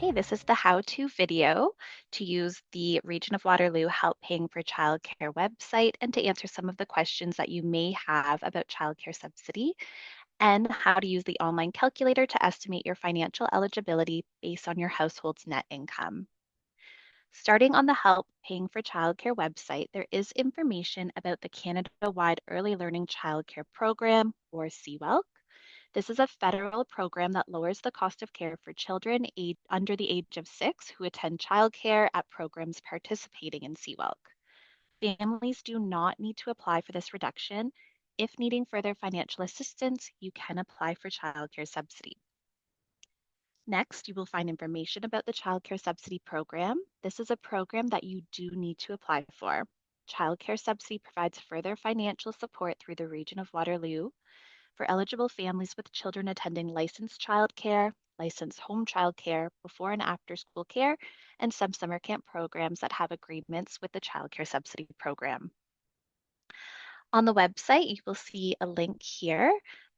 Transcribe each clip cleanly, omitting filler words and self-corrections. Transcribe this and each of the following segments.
Okay, this is the how-to video to use the Region of Waterloo Help Paying for Childcare website and to answer some of the questions that you may have about childcare subsidy and how to use the online calculator to estimate your financial eligibility based on your household's net income. Starting on the Help Paying for Childcare website, there is information about the Canada-wide Early Learning Childcare Program, or CWELC. This is a federal program that lowers the cost of care for children under the age of 6 who attend childcare at programs participating in CWELC. Families do not need to apply for this reduction. If needing further financial assistance, you can apply for childcare subsidy. Next, you will find information about the childcare subsidy program. This is a program that you do need to apply for. Childcare subsidy provides further financial support through the Region of Waterloo for eligible families with children attending licensed childcare, licensed home childcare, before and after school care, and some summer camp programs that have agreements with the childcare subsidy program. On the website, you will see a link here.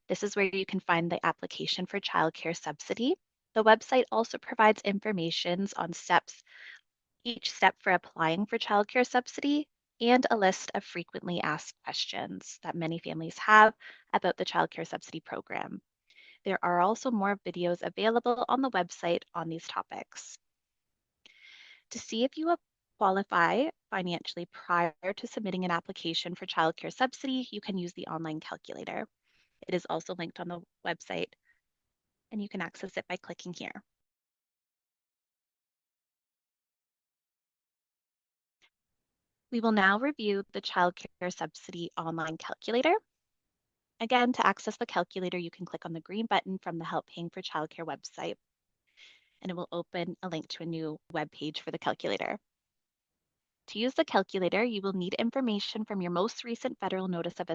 This is where you can find the application for childcare subsidy. The website also provides information on each step for applying for childcare subsidy, and a list of frequently asked questions that many families have about the childcare subsidy program. There are also more videos available on the website on these topics. To see if you qualify financially prior to submitting an application for childcare subsidy, you can use the online calculator. It is also linked on the website, and you can access it by clicking here. We will now review the childcare subsidy online calculator. Again, to access the calculator, you can click on the green button from the Help Paying for Childcare website, and it will open a link to a new web page for the calculator. To use the calculator, you will need information from your most recent federal notice of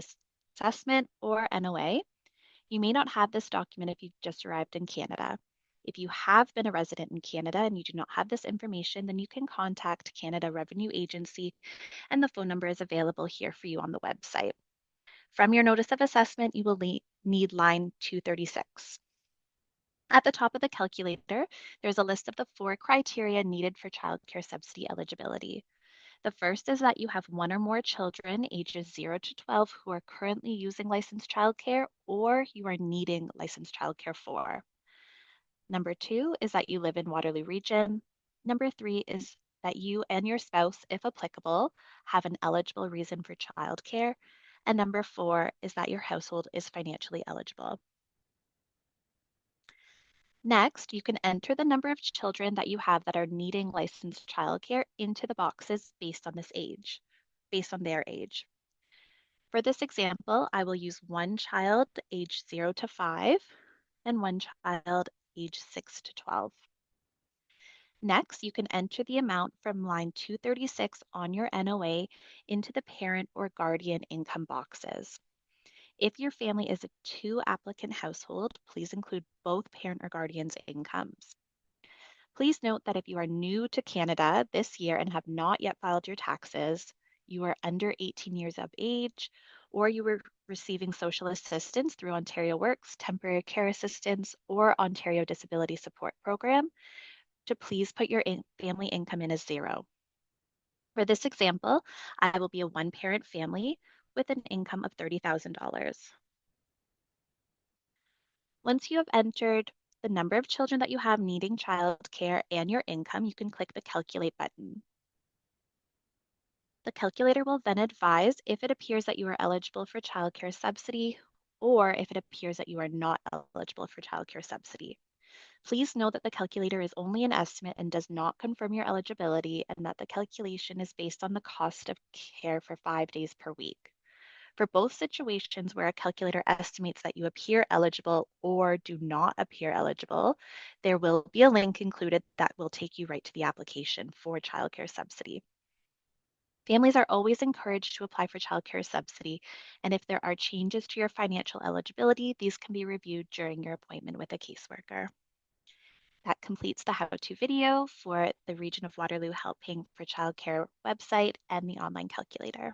assessment or NOA. You may not have this document if you've just arrived in Canada. If you have been a resident in Canada and you do not have this information, then you can contact Canada Revenue Agency, and the phone number is available here for you on the website. From your notice of assessment, you will need line 236. At the top of the calculator, there's a list of the 4 criteria needed for childcare subsidy eligibility. The first is that you have one or more children ages 0 to 12 who are currently using licensed childcare or you are needing licensed childcare for. Number 2 is that you live in Waterloo Region. Number 3 is that you and your spouse, if applicable, have an eligible reason for childcare. And number 4 is that your household is financially eligible. Next, you can enter the number of children that you have that are needing licensed childcare into the boxes based on based on their age. For this example, I will use one child age 0 to 5 and one child age 6 to 12. Next, you can enter the amount from line 236 on your NOA into the parent or guardian income boxes. If your family is a 2-applicant household, please include both parent or guardian's incomes. Please note that if you are new to Canada this year and have not yet filed your taxes, you are under 18 years of age, or you were receiving social assistance through Ontario Works, Temporary Care Assistance, or Ontario Disability Support Program, to please put your family income in as 0. For this example, I will be a 1-parent family with an income of $30,000. Once you have entered the number of children that you have needing childcare and your income, you can click the Calculate button. The calculator will then advise if it appears that you are eligible for childcare subsidy or if it appears that you are not eligible for childcare subsidy. Please note that the calculator is only an estimate and does not confirm your eligibility, and that the calculation is based on the cost of care for 5 days per week. For both situations where a calculator estimates that you appear eligible or do not appear eligible, there will be a link included that will take you right to the application for childcare subsidy. Families are always encouraged to apply for childcare subsidy, and if there are changes to your financial eligibility, these can be reviewed during your appointment with a caseworker. That completes the how-to video for the Region of Waterloo Help Paying for Childcare website and the online calculator.